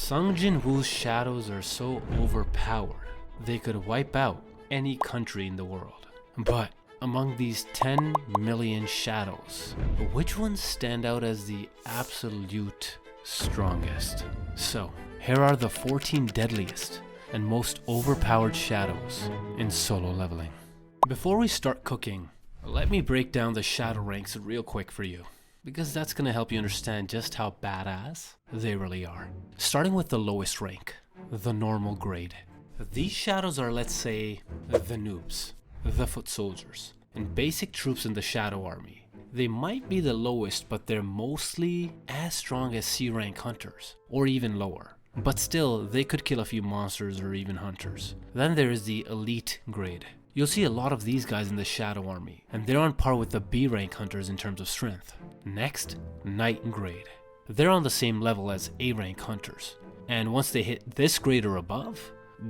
Sung Jinwoo's shadows are so overpowered, they could wipe out any country in the world. But among these 10 million shadows, which ones stand out as the absolute strongest? So, here are the 14 deadliest and most overpowered shadows in solo leveling. Before we start cooking, let me break down the shadow ranks real quick for you, because that's going to help you understand just how badass they really are. Starting with the lowest rank, the normal grade. These shadows are, let's say, the noobs, the foot soldiers, and basic troops in the shadow army. They might be the lowest, but they're mostly as strong as C rank hunters, or even lower. But still, they could kill a few monsters or even hunters. Then there is the elite grade. You'll see a lot of these guys in the shadow army, and they're on par with the B rank hunters in terms of strength. Next, knight grade. They're on the same level as A rank hunters, and once they hit this grade or above,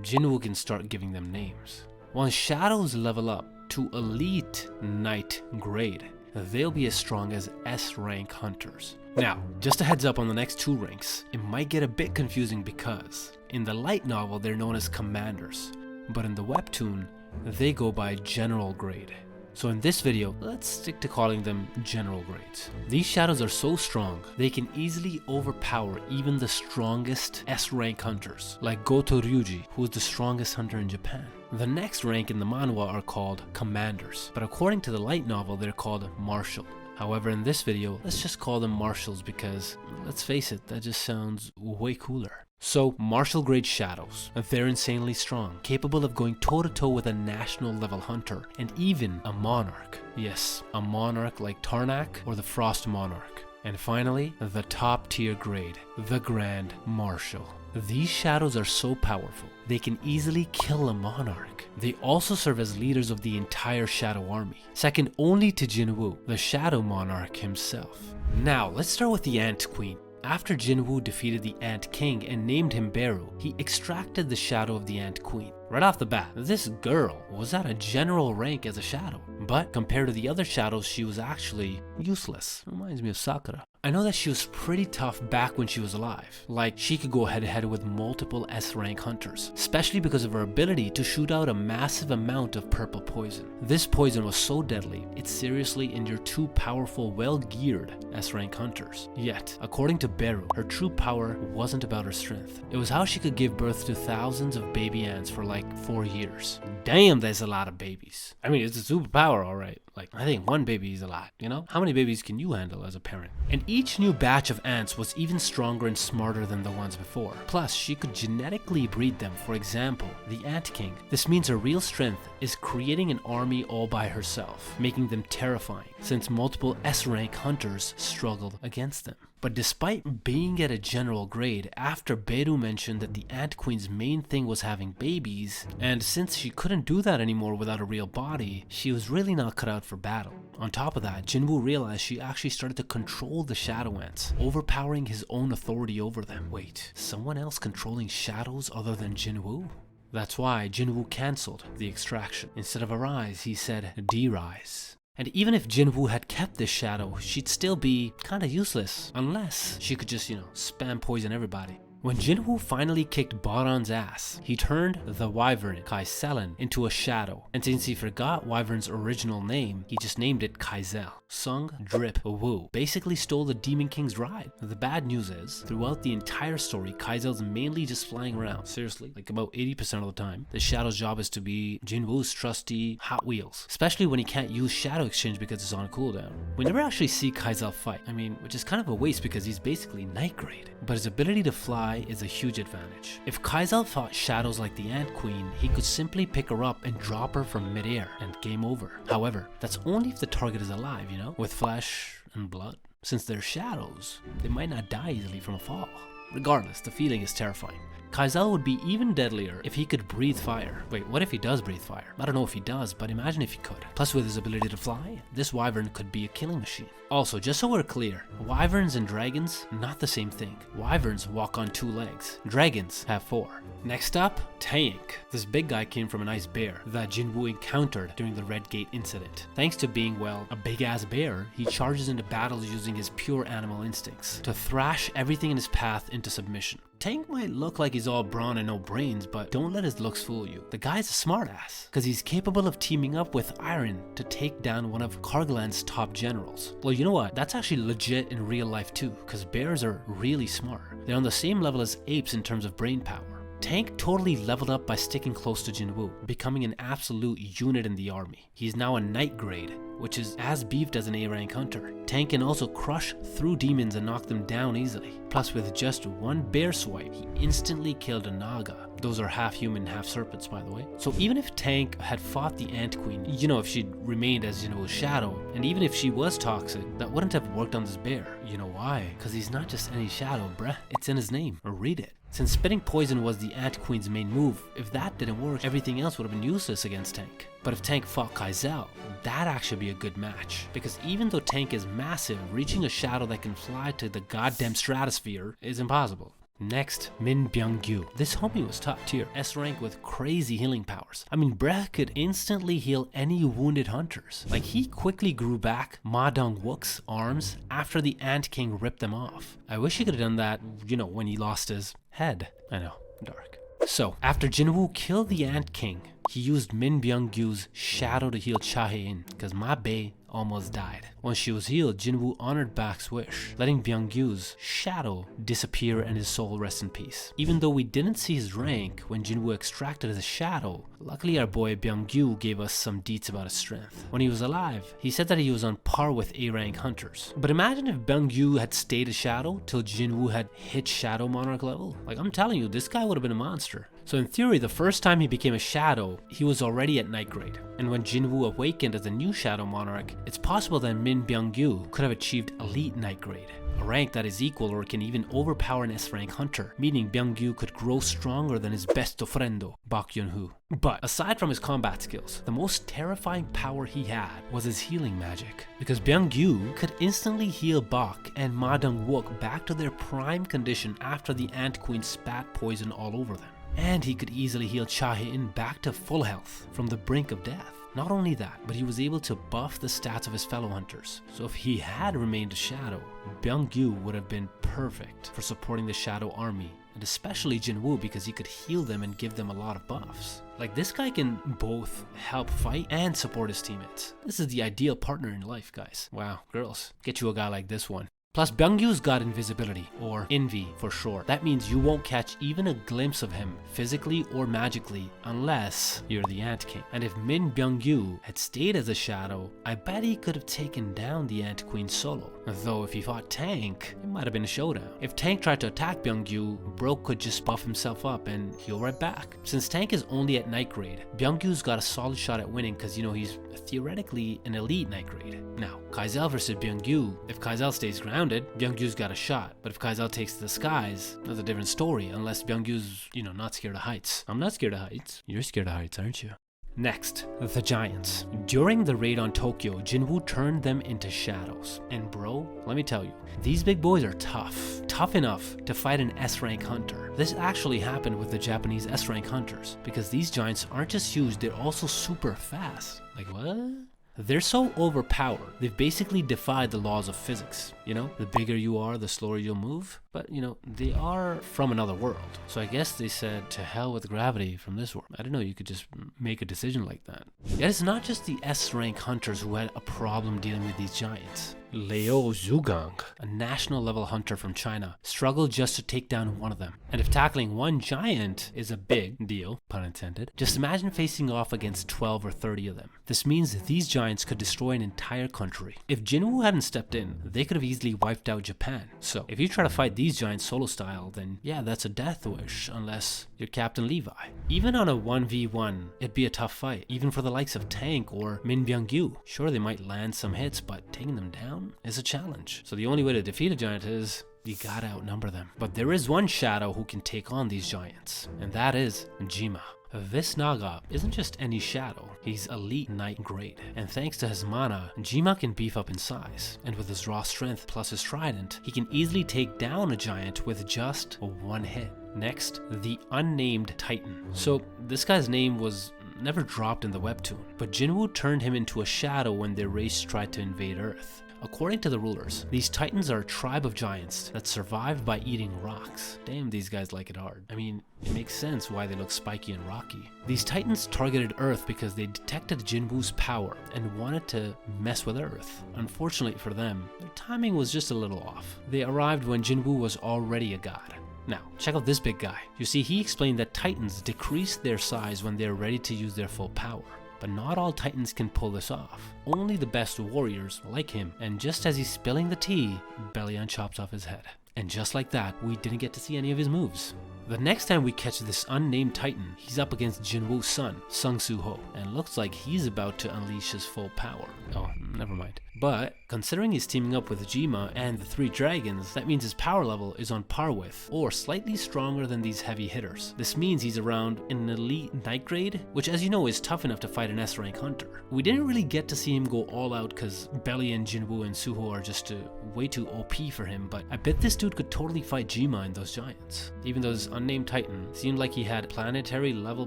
Jinwoo can start giving them names. Once shadows level up to elite knight grade, they'll be as strong as S rank hunters. Now, just a heads up on the next two ranks, it might get a bit confusing because in the light novel they're known as commanders, but in the webtoon they go by general grade. So in this video, let's stick to calling them general grades. These shadows are so strong, they can easily overpower even the strongest S rank hunters, like Goto Ryuji, who is the strongest hunter in Japan. The next rank in the manhwa are called commanders, but according to the light novel, they're called marshal. However, in this video, let's just call them marshals because, let's face it, that just sounds way cooler. So, martial grade shadows, they're insanely strong, capable of going toe-to-toe with a national level hunter, and even a monarch. Yes, a monarch like Tarnak or the Frost Monarch. And finally, the top tier grade, the Grand Marshal. These shadows are so powerful, they can easily kill a monarch. They also serve as leaders of the entire shadow army, second only to Jinwoo, the shadow monarch himself. Now, let's start with the Ant Queen. After Jinwoo defeated the Ant King and named him Beru, he extracted the shadow of the Ant Queen. Right off the bat, this girl was at a general rank as a shadow, but compared to the other shadows, she was actually useless. Reminds me of Sakura. I know that she was pretty tough back when she was alive, like she could go head to head with multiple S rank hunters, especially because of her ability to shoot out a massive amount of purple poison. This poison was so deadly, it seriously injured two powerful, well-geared S rank hunters. Yet, according to Beru, her true power wasn't about her strength. It was how she could give birth to thousands of baby ants for like 4 years. Damn, that's a lot of babies. I mean, it's a superpower, alright. Like, I think one baby is a lot, you know? How many babies can you handle as a parent? And each new batch of ants was even stronger and smarter than the ones before. Plus, she could genetically breed them. For example, the Ant King. This means her real strength is creating an army all by herself, making them terrifying, since multiple S-rank hunters struggled against them. But despite being at a general grade, after Beru mentioned that the Ant Queen's main thing was having babies, and since she couldn't do that anymore without a real body, she was really not cut out for battle. On top of that, Jinwoo realized she actually started to control the shadow ants, overpowering his own authority over them. Wait, someone else controlling shadows other than Jinwoo? That's why Jinwoo cancelled the extraction. Instead of arise, he said derise. And even if Jinwoo had kept this shadow, she'd still be kinda useless, unless she could just, spam poison everybody. When Jinwoo finally kicked Baran's ass, he turned the Wyvern, Kaisen, into a shadow. And since he forgot Wyvern's original name, he just named it Kaizel. Sung Drip Woo basically stole the Demon King's ride. The bad news is, throughout the entire story, Kaizel's mainly just flying around. Seriously, like about 80% of the time. The Shadow's job is to be Jinwoo's trusty Hot Wheels, especially when he can't use Shadow Exchange because it's on cooldown. We never actually see Kaizel fight, which is kind of a waste because he's basically night grade. But his ability to fly is a huge advantage. If Kaizel fought shadows like the Ant Queen, he could simply pick her up and drop her from midair and game over. However, that's only if the target is alive, with flesh and blood. Since they're shadows, they might not die easily from a fall. Regardless, the feeling is terrifying. Kaizel would be even deadlier if he could breathe fire. Wait, what if he does breathe fire? I don't know if he does, but imagine if he could. Plus with his ability to fly, this wyvern could be a killing machine. Also, just so we're clear, wyverns and dragons, not the same thing. Wyverns walk on 2 legs, dragons have 4. Next up, Tank. This big guy came from an ice bear that Jinwoo encountered during the Red Gate incident. Thanks to being, well, a big ass bear, he charges into battles using his pure animal instincts to thrash everything in his path into submission. Tank might look like he's all brawn and no brains, but don't let his looks fool you. The guy's a smartass, because he's capable of teaming up with Iron to take down one of Karglan's top generals. Well, you know what? That's actually legit in real life too, because bears are really smart. They're on the same level as apes in terms of brain power. Tank totally leveled up by sticking close to Jinwoo, becoming an absolute unit in the army. He's now a Knight grade, which is as beefed as an A-rank hunter. Tank can also crush through demons and knock them down easily. Plus, with just one bear swipe, he instantly killed a Naga. Those are half human, half serpents, by the way. So even if Tank had fought the Ant Queen, you know, if she'd remained as Jinwoo's shadow, and even if she was toxic, that wouldn't have worked on this bear. You know why? Because he's not just any shadow, bruh. It's in his name. Or read it. Since spitting poison was the Ant Queen's main move, if that didn't work, everything else would have been useless against Tank. But if Tank fought Kaizel, that'd actually be a good match. Because even though Tank is massive, reaching a shadow that can fly to the goddamn stratosphere is impossible. Next, Min Byung-gyu. This homie was top tier, S rank with crazy healing powers. I mean, bruh could instantly heal any wounded hunters. Like, he quickly grew back Ma Dong-wook's arms after the Ant King ripped them off. I wish he could have done that, you know, when he lost his head. I know, dark. So, after Jinwoo killed the Ant King, he used Min Byung-gyu's shadow to heal Cha-hae-in, because Ma Bei almost died. Once she was healed, Jinwoo honored Bak's wish, letting Byung-gyu's shadow disappear and his soul rest in peace. Even though we didn't see his rank when Jinwoo extracted his shadow, luckily our boy Byung-gyu gave us some deets about his strength. When he was alive, he said that he was on par with A-rank hunters. But imagine if Byung-gyu had stayed a shadow till Jinwoo had hit Shadow Monarch level. Like, I'm telling you, this guy would have been a monster. So in theory, the first time he became a shadow, he was already at Knight grade. And when Jinwoo awakened as a new Shadow Monarch, it's possible that Min Byung-gyu could have achieved Elite Knight grade, a rank that is equal or can even overpower an S-rank hunter, meaning Byung-gyu could grow stronger than his best friendo, Bak Yeon-hoo. But aside from his combat skills, the most terrifying power he had was his healing magic, because Byung-gyu could instantly heal Bak and Ma Dong-wook back to their prime condition after the Ant Queen spat poison all over them. And he could easily heal Cha-hae-in back to full health from the brink of death. Not only that, but he was able to buff the stats of his fellow hunters. So if he had remained a shadow, Byung-gyu would have been perfect for supporting the shadow army, and especially Jinwoo, because he could heal them and give them a lot of buffs. Like, this guy can both help fight and support his teammates. This is the ideal partner in life, guys. Wow, girls, get you a guy like this one. Plus, Byung-gyu's got invisibility, or Envy for short. That means you won't catch even a glimpse of him, physically or magically, unless you're the Ant King. And if Min Byung-gyu had stayed as a shadow, I bet he could have taken down the Ant Queen solo. Though if he fought Tank, it might have been a showdown. If Tank tried to attack Byung-gyu, Bro could just buff himself up and heal right back. Since Tank is only at Knight grade, Byung-gyu's got a solid shot at winning because, you know, he's theoretically an elite Knight grade. Now, Kaizel versus Byung-gyu, if Kaizel stays grounded, Byung-gyu's got a shot. But if Kaizel takes to the skies, that's a different story, unless Byung-gyu's, you know, not scared of heights. I'm not scared of heights. You're scared of heights, aren't you? Next, the Giants. During the raid on Tokyo, Jinwoo turned them into shadows. And bro, let me tell you, these big boys are tough. Tough enough to fight an S-rank hunter. This actually happened with the Japanese S-rank hunters, because these giants aren't just huge, they're also super fast. Like, what? They're so overpowered, they've basically defied the laws of physics. You know, the bigger you are, the slower you'll move. But, you know, they are from another world. So I guess they said, to hell with gravity from this world. I didn't know you could just make a decision like that. Yet it's not just the S-rank hunters who had a problem dealing with these giants. Liu Zhugang, a national level hunter from China, struggled just to take down one of them. And if tackling one giant is a big deal, pun intended, just imagine facing off against 12 or 30 of them. This means that these giants could destroy an entire country. If Jinwoo hadn't stepped in, they could have easily wiped out Japan. So if you try to fight these giants solo style, then yeah, that's a death wish, unless you're Captain Levi. Even on a 1v1, it'd be a tough fight, even for the likes of Tank or Min Byung-gyu. Sure, they might land some hits, but taking them down is a challenge. So the only way to defeat a giant is you gotta outnumber them. But there is one shadow who can take on these giants, and that is Jima. This Naga isn't just any shadow, he's elite night grade, and thanks to his mana, Jima can beef up in size, and with his raw strength plus his trident, he can easily take down a giant with just one hit. Next, the Unnamed Titan. So this guy's name was never dropped in the webtoon, but Jinwoo turned him into a shadow when their race tried to invade Earth. According to the rulers, these titans are a tribe of giants that survived by eating rocks. Damn, these guys like it hard. I mean, it makes sense why they look spiky and rocky. These titans targeted Earth because they detected Jinwoo's power and wanted to mess with Earth. Unfortunately for them, their timing was just a little off. They arrived when Jinwoo was already a god. Now, check out this big guy. You see, he explained that titans decrease their size when they're ready to use their full power. But not all titans can pull this off. Only the best warriors like him. And just as he's spilling the tea, Belian chops off his head. And just like that, we didn't get to see any of his moves. The next time we catch this unnamed titan, he's up against Jinwoo's son, Sung Jinwoo, and looks like he's about to unleash his full power. Oh, never mind. But considering he's teaming up with Jima and the 3 dragons, that means his power level is on par with, or slightly stronger than these heavy hitters. This means he's around an elite night grade, which as you know is tough enough to fight an S rank hunter. We didn't really get to see him go all out because Belly and Jinwoo and Suho are just way too OP for him, but I bet this dude could totally fight Jima and those giants. Even though this unnamed titan seemed like he had planetary level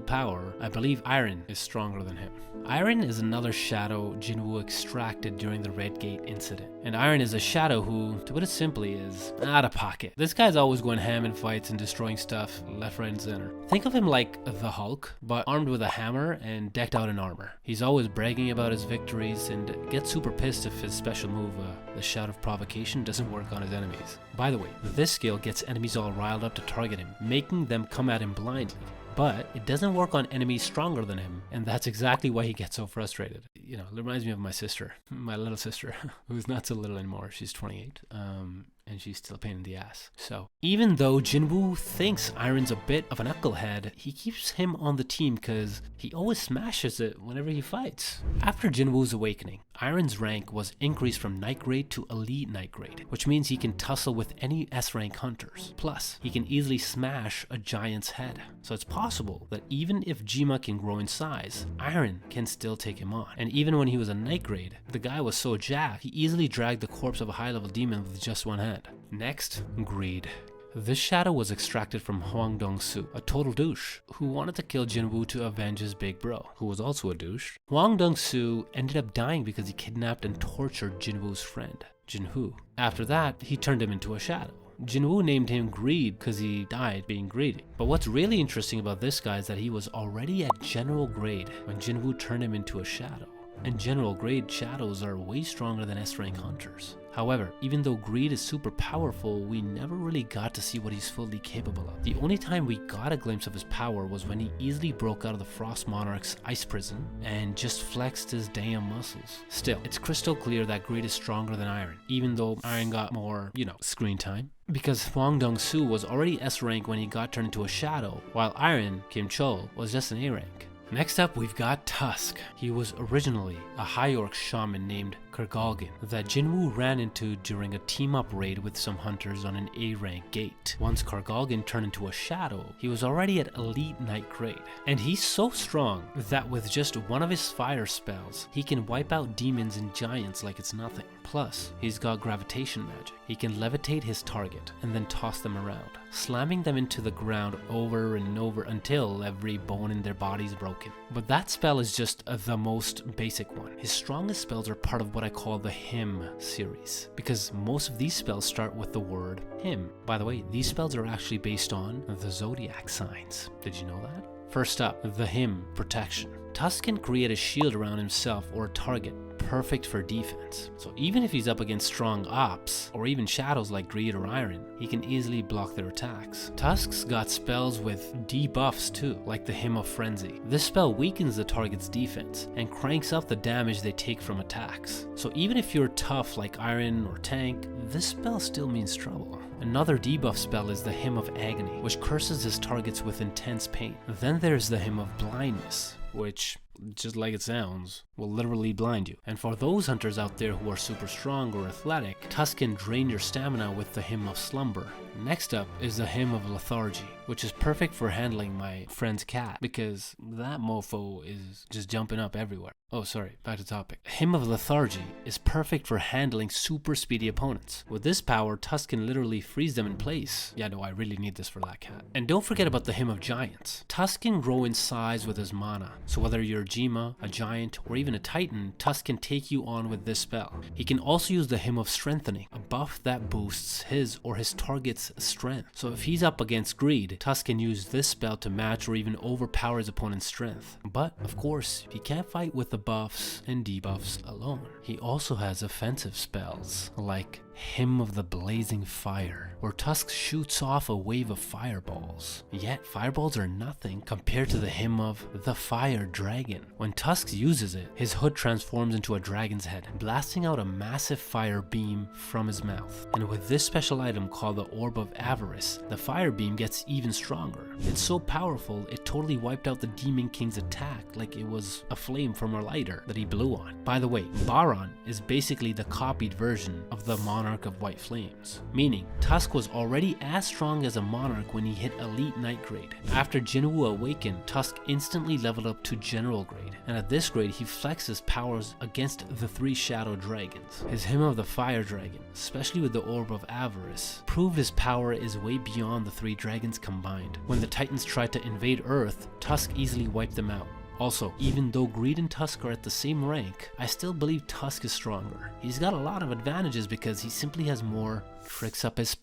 power, I believe Iron is stronger than him. Iron is another shadow Jinwoo extracted during the Red Gate incident. And Iron is a shadow who, to put it simply, is out of pocket. This guy's always going ham in fights and destroying stuff left, right, and center. Think of him like the Hulk, but armed with a hammer and decked out in armor. He's always bragging about his victories and gets super pissed if his special move, the Shout of Provocation, doesn't work on his enemies. By the way, this skill gets enemies all riled up to target him, making them come at him blindly. But it doesn't work on enemies stronger than him, and that's exactly why he gets so frustrated. You know, it reminds me of my sister, my little sister, who's not so little anymore. She's 28, and she's still a pain in the ass. So, even though Jinwoo thinks Iron's a bit of a knucklehead, he keeps him on the team because he always smashes it whenever he fights. After Jinwoo's awakening, Iron's rank was increased from night grade to elite night grade, which means he can tussle with any S rank hunters. Plus, he can easily smash a giant's head. So it's possible that even if Jima can grow in size, Iron can still take him on. And even when he was a night grade, the guy was so jacked, he easily dragged the corpse of a high level demon with just one hand. Next, Greed. This shadow was extracted from Hwang Dong-soo, a total douche, who wanted to kill Jinwoo to avenge his big bro, who was also a douche. Hwang Dong-soo ended up dying because he kidnapped and tortured Jinwoo's friend, Jinhoo. After that, he turned him into a shadow. Jinwoo named him Greed because he died being greedy. But what's really interesting about this guy is that he was already at general grade when Jinwoo turned him into a shadow. And general grade shadows are way stronger than S-rank hunters. However, even though Greed is super powerful, we never really got to see what he's fully capable of. The only time we got a glimpse of his power was when he easily broke out of the Frost Monarch's ice prison and just flexed his damn muscles. Still, it's crystal clear that Greed is stronger than Iron, even though Iron got more, screen time. Because Hwang Dong-soo was already S rank when he got turned into a shadow, while Iron, Kim Chol, was just an A rank. Next up, we've got Tusk. He was originally a High Orc shaman named Kurgalgan that Jinwoo ran into during a team-up raid with some hunters on an A-rank gate. Once Kurgalgan turned into a shadow, he was already at elite night grade. And he's so strong that with just one of his fire spells, he can wipe out demons and giants like it's nothing. Plus, he's got gravitation magic. He can levitate his target and then toss them around, slamming them into the ground over and over until every bone in their body is broken. But that spell is just the most basic one. His strongest spells are part of what I call the Hymn series, because most of these spells start with the word Hymn. By the way, these spells are actually based on the zodiac signs. Did you know that? First up, the Hymn Protection. Tusk can create a shield around himself or a target, perfect for defense. So even if he's up against strong ops, or even shadows like Greed or Iron, he can easily block their attacks. Tusk's got spells with debuffs too, like the Hymn of Frenzy. This spell weakens the target's defense and cranks up the damage they take from attacks. So even if you're tough like Iron or Tank, this spell still means trouble. Another debuff spell is the Hymn of Agony, which curses his targets with intense pain. Then there's the Hymn of Blindness, which just like it sounds, will literally blind you. And for those hunters out there who are super strong or athletic, Tusk can drain your stamina with the Hymn of Slumber. Next up is the Hymn of Lethargy, which is perfect for handling my friend's cat, because that mofo is just jumping up everywhere. Oh, sorry, back to topic. Hymn of Lethargy is perfect for handling super speedy opponents. With this power, Tusk can literally freeze them in place. Yeah, no, I really need this for that cat. And don't forget about the Hymn of Giants. Tusk can grow in size with his mana, so whether you're a Jima, a Giant, or even a Titan, Tusk can take you on with this spell. He can also use the Hymn of Strengthening, a buff that boosts his or his target's strength. So if he's up against Greed, Tusk can use this spell to match or even overpower his opponent's strength. But, of course, he can't fight with the buffs and debuffs alone. He also has offensive spells, like Hymn of the Blazing Fire, where Tusk shoots off a wave of fireballs. Yet fireballs are nothing compared to the Hymn of the Fire Dragon. When Tusk uses it, his hood transforms into a dragon's head, blasting out a massive fire beam from his mouth. And with this special item called the Orb of Avarice, the fire beam gets even stronger. It's so powerful, it totally wiped out the Demon King's attack like it was a flame from a lighter that he blew on. By the way, Baron is basically the copied version of the Monarch of White Flames, meaning Tusk was already as strong as a Monarch when he hit Elite Knight grade. After Jinwoo awakened, Tusk instantly leveled up to General grade, and at this grade he flexes powers against the 3 Shadow Dragons. His Hymn of the Fire Dragon, especially with the Orb of Avarice, proved his power is way beyond the 3 dragons combined. When the Titans tried to invade Earth, Tusk easily wiped them out. Also, even though Greed and Tusk are at the same rank, I still believe Tusk is stronger. He's got a lot of advantages because he simply has more tricks up his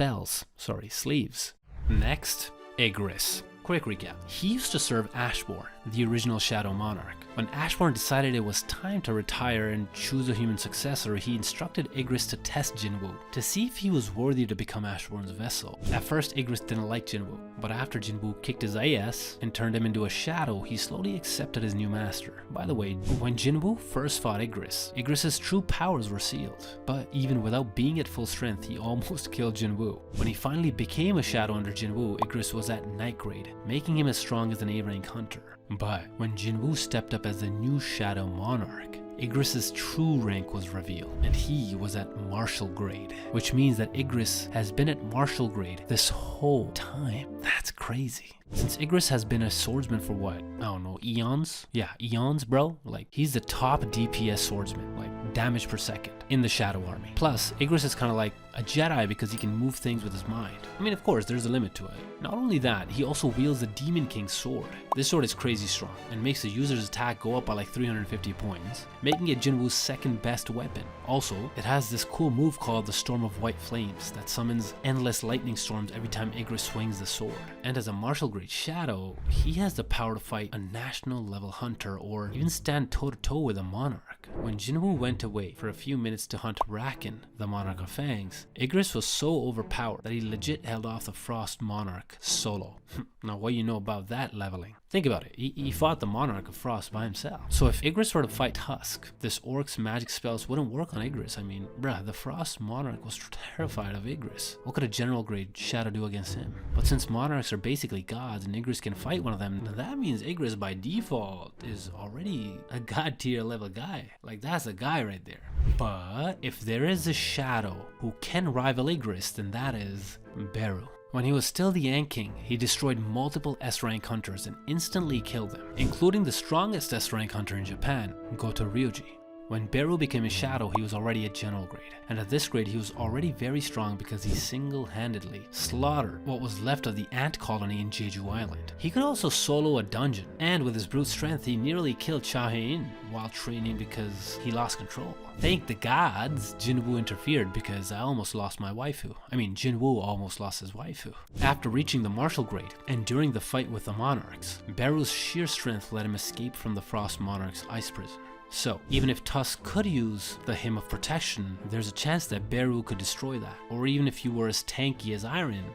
sleeves. Next, Igris. Quick recap. He used to serve Ashborn, the original Shadow Monarch. When Ashborn decided it was time to retire and choose a human successor, he instructed Igris to test Jinwoo to see if he was worthy to become Ashborn's vessel. At first, Igris didn't like Jinwoo, but after Jinwoo kicked his ass and turned him into a shadow, he slowly accepted his new master. By the way, when Jinwoo first fought Igris's true powers were sealed, but even without being at full strength, he almost killed Jinwoo. When he finally became a shadow under Jinwoo, Igris was at Knight grade, making him as strong as an A-rank hunter. But when Jinwoo stepped up as the new Shadow Monarch, Igris's true rank was revealed, and he was at Martial grade, which means that Igris has been at Martial grade this whole time. That's crazy. Since Igris has been a swordsman for what? I don't know, eons? Yeah, eons, bro. Like, he's the top DPS swordsman, like damage per second in the Shadow Army. Plus, Igris is kind of like a Jedi because he can move things with his mind. I mean, of course, there's a limit to it. Not only that, he also wields the Demon King's sword. This sword is crazy strong and makes the user's attack go up by like 350 points, making it Jinwoo's second best weapon. Also, it has this cool move called the Storm of White Flames that summons endless lightning storms every time Igris swings the sword. And as a martial grade shadow, he has the power to fight a national level hunter or even stand toe to toe with a monarch. When Jinwoo went away for a few minutes to hunt Rakan, the Monarch of Fangs, Igris was so overpowered that he legit held off the Frost Monarch solo. Now what do you know about that leveling? Think about it, he fought the Monarch of Frost by himself. So if Igris were to fight Tusk, this orc's magic spells wouldn't work on Igris. I mean, bruh, the Frost Monarch was terrified of Igris. What could a general grade shadow do against him? But since monarchs are basically gods and Igris can fight one of them, that means Igris by default is already a god tier level guy. Like, that's a guy right there. But if there is a shadow who can rival Igris, then that is Beru. When he was still the Ant King, he destroyed multiple S-rank hunters and instantly killed them, including the strongest S-rank hunter in Japan, Goto Ryuji. When Beru became a shadow, he was already at general grade, and at this grade he was already very strong because he single-handedly slaughtered what was left of the ant colony in Jeju Island. He could also solo a dungeon, and with his brute strength he nearly killed Cha Hae-in while training because he lost control. Thank the gods, Jinwoo interfered because I almost lost my waifu. Jinwoo almost lost his waifu. After reaching the martial grade, and during the fight with the monarchs, Beru's sheer strength let him escape from the Frost Monarch's ice prison. So, even if Tusk could use the Hymn of Protection, there's a chance that Beru could destroy that. Or even if you were as tanky as Iron,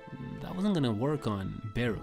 that wasn't gonna work on Beru.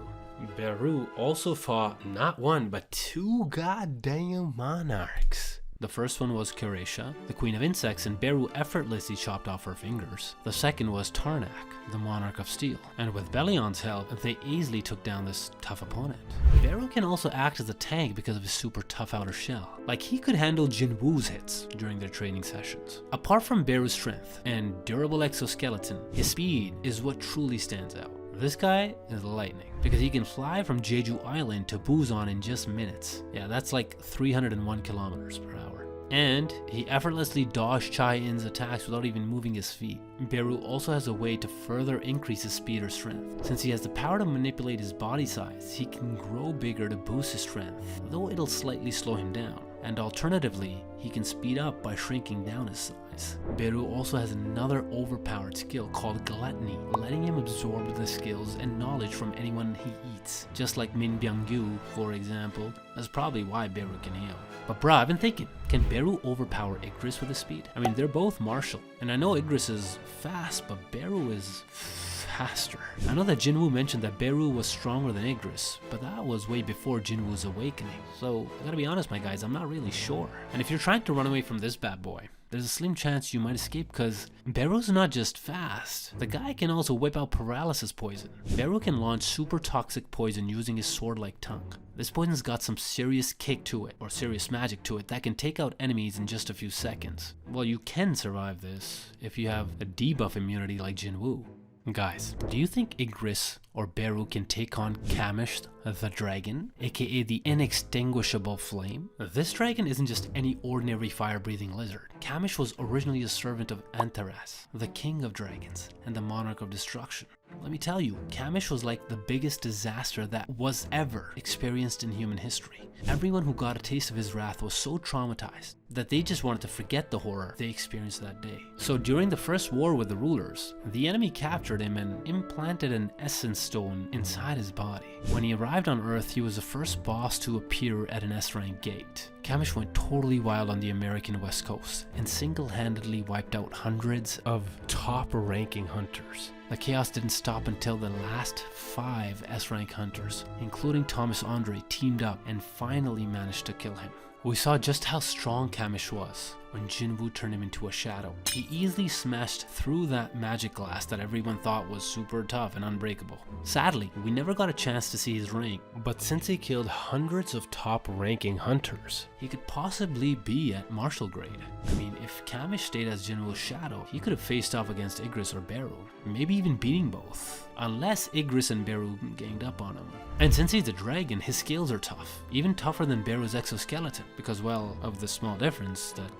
Beru also fought not one, but two goddamn monarchs. The first one was Kureisha, the queen of insects, and Beru effortlessly chopped off her fingers. The second was Tarnak, the monarch of steel, and with Belion's help, they easily took down this tough opponent. Beru can also act as a tank because of his super tough outer shell. Like, he could handle Jinwoo's hits during their training sessions. Apart from Beru's strength and durable exoskeleton, his speed is what truly stands out. This guy is lightning, because he can fly from Jeju Island to Busan in just minutes. Yeah, that's like 301 kilometers per hour. And he effortlessly dodged Chai-in's attacks without even moving his feet. Beru also has a way to further increase his speed or strength. Since he has the power to manipulate his body size, he can grow bigger to boost his strength, though it'll slightly slow him down. And alternatively, he can speed up by shrinking down his size. Beru also has another overpowered skill called gluttony, letting him absorb the skills and knowledge from anyone he eats. Just like Min Byung-gyu, for example. That's probably why Beru can heal. But bruh, I've been thinking, can Beru overpower Igris with his speed? I mean, they're both martial, and I know Igris is fast, but Beru is faster. I know that Jinwoo mentioned that Beru was stronger than Igris, but that was way before Jinwoo's awakening. So I gotta be honest, my guys, I'm not really sure. And if you're trying to run away from this bad boy, there's a slim chance you might escape, because Beru's not just fast. The guy can also whip out paralysis poison. Beru can launch super toxic poison using his sword-like tongue. This poison's got some serious kick to it, or serious magic to it, that can take out enemies in just a few seconds. Well, you can survive this if you have a debuff immunity like Jinwoo. Guys, do you think Igris or Beru can take on Kamish the dragon, aka the inextinguishable flame? This dragon isn't just any ordinary fire-breathing lizard. Kamish was originally a servant of Antares, the king of dragons and the monarch of destruction. Let me tell you, Kamish was like the biggest disaster that was ever experienced in human history. Everyone who got a taste of his wrath was so traumatized that they just wanted to forget the horror they experienced that day. So during the first war with the rulers, the enemy captured him and implanted an essence stone inside his body. When he arrived on Earth, he was the first boss to appear at an S-rank gate. Kamish went totally wild on the American West Coast and single-handedly wiped out hundreds of top-ranking hunters. The chaos didn't stop until the last 5 S-rank hunters, including Thomas Andre, teamed up and finally managed to kill him. We saw just how strong Kamish was when Jinwoo turned him into a shadow. He easily smashed through that magic glass that everyone thought was super tough and unbreakable. Sadly, we never got a chance to see his rank, but since he killed hundreds of top-ranking hunters, he could possibly be at martial grade. I mean, if Kamish stayed as Jinwoo's shadow, he could have faced off against Igris or Beru, maybe even beating both, unless Igris and Beru ganged up on him. And since he's a dragon, his scales are tough, even tougher than Beru's exoskeleton, because, well, of the small difference that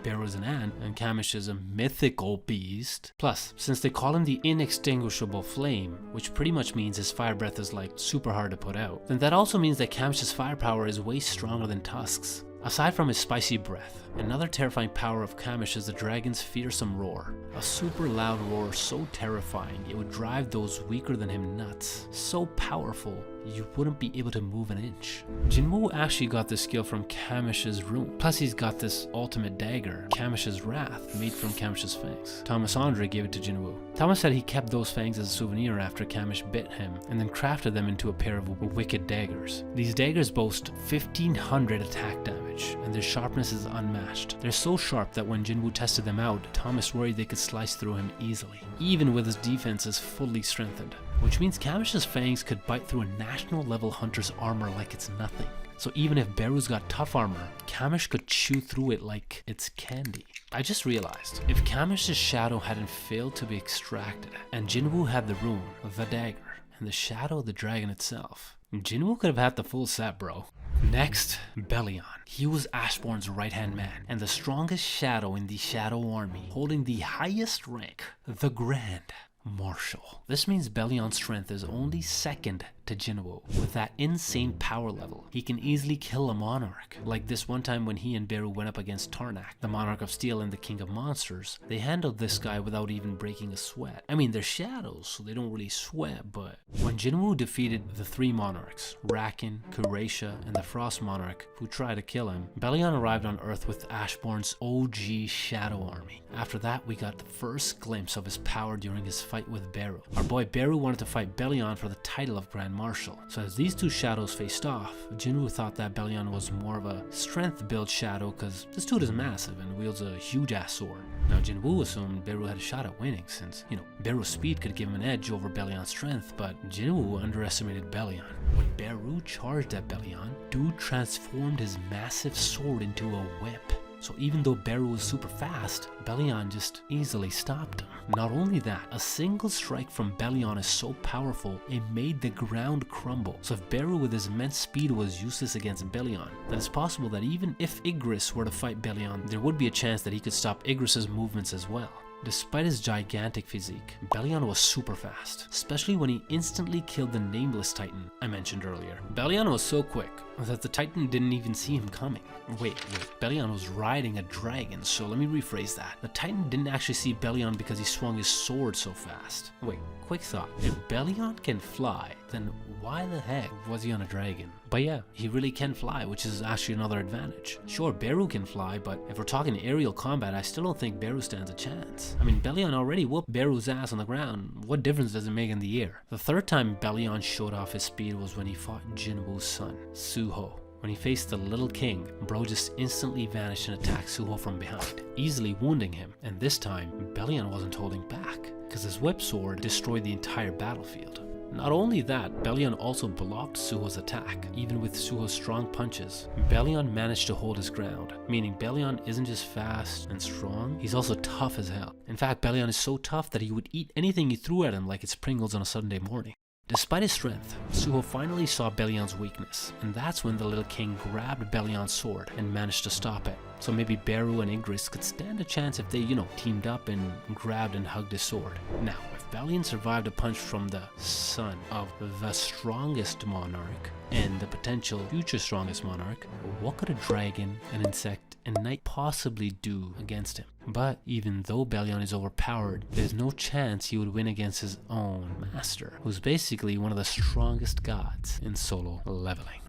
Beru's an ant and Kamish is a mythical beast. Plus, since they call him the inextinguishable flame, which pretty much means his fire breath is like super hard to put out, then that also means that Kamish's firepower is way stronger than Tusk's. Aside from his spicy breath, another terrifying power of Kamish is the dragon's fearsome roar. A super loud roar so terrifying it would drive those weaker than him nuts. So powerful, you wouldn't be able to move an inch. Jinwoo actually got this skill from Kamish's rune. Plus he's got this ultimate dagger, Kamish's Wrath, made from Kamish's fangs. Thomas Andre gave it to Jinwoo. Thomas said he kept those fangs as a souvenir after Kamish bit him, and then crafted them into a pair of wicked daggers. These daggers boast 1500 attack damage, and their sharpness is unmatched. They're so sharp that when Jinwoo tested them out, Thomas worried they could slice through him easily, even with his defenses fully strengthened. Which means Kamish's fangs could bite through a national level hunter's armor like it's nothing. So even if Beru's got tough armor, Kamish could chew through it like it's candy. I just realized, if Kamish's shadow hadn't failed to be extracted, and Jinwoo had the rune, the dagger, and the shadow of the dragon itself, Jinwoo could have had the full set, bro. Next, Belion. He was Ashbourne's right-hand man, and the strongest shadow in the Shadow Army, holding the highest rank, the Grand Marshal. This means Belion's strength is only second to Jinwoo. With that insane power level, he can easily kill a monarch. Like this one time when he and Beru went up against Tarnak, the monarch of steel and the king of monsters. They handled this guy without even breaking a sweat. I mean, they're shadows, so they don't really sweat, but when Jinwoo defeated the 3 monarchs, Rakan, Kureisha, and the Frost Monarch, who tried to kill him, Belion arrived on Earth with Ashbourne's OG Shadow Army. After that, we got the first glimpse of his power during his fight with Beru. Our boy Beru wanted to fight Belion for the title of Grand martial. So as these two shadows faced off, Jinwoo thought that Bellion was more of a strength build shadow because this dude is massive and wields a huge ass sword. Now Jinwoo assumed Beru had a shot at winning since, Beru's speed could give him an edge over Bellion's strength, but Jinwoo underestimated Bellion. When Beru charged at Bellion, dude transformed his massive sword into a whip. So even though Beru was super fast, Bellion just easily stopped him. Not only that, a single strike from Bellion is so powerful, it made the ground crumble. So if Beru with his immense speed was useless against Bellion, then it's possible that even if Igris were to fight Bellion, there would be a chance that he could stop Igris's movements as well. Despite his gigantic physique, Bellion was super fast, especially when he instantly killed the nameless Titan I mentioned earlier. Bellion was so quick that the Titan didn't even see him coming. Wait, Bellion was riding a dragon, so let me rephrase that. The Titan didn't actually see Bellion because he swung his sword so fast. Wait, quick thought. If Bellion can fly, then why the heck was he on a dragon? But yeah, he really can fly, which is actually another advantage. Sure, Beru can fly, but if we're talking aerial combat, I still don't think Beru stands a chance. I mean, Bellion already whooped Beru's ass on the ground. What difference does it make in the air? The third time Bellion showed off his speed was when he fought Jinwoo's son, Suho. When he faced the Little King, bro just instantly vanished and attacked Suho from behind, easily wounding him. And this time, Bellion wasn't holding back, because his whip sword destroyed the entire battlefield. Not only that, Bellion also blocked Suho's attack, even with Suho's strong punches. Bellion managed to hold his ground, meaning Bellion isn't just fast and strong, he's also tough as hell. In fact, Bellion is so tough that he would eat anything you threw at him like it's Pringles on a Sunday morning. Despite his strength, Suho finally saw Bellion's weakness, and that's when the Little King grabbed Bellion's sword and managed to stop it. So maybe Beru and Igris could stand a chance if they, teamed up and grabbed and hugged his sword. Now, if Bellion survived a punch from the son of the strongest monarch and the potential future strongest monarch, what could a dragon, an insect, and knight possibly do against him? But even though Bellion is overpowered, there's no chance he would win against his own master, who's basically one of the strongest gods in solo leveling.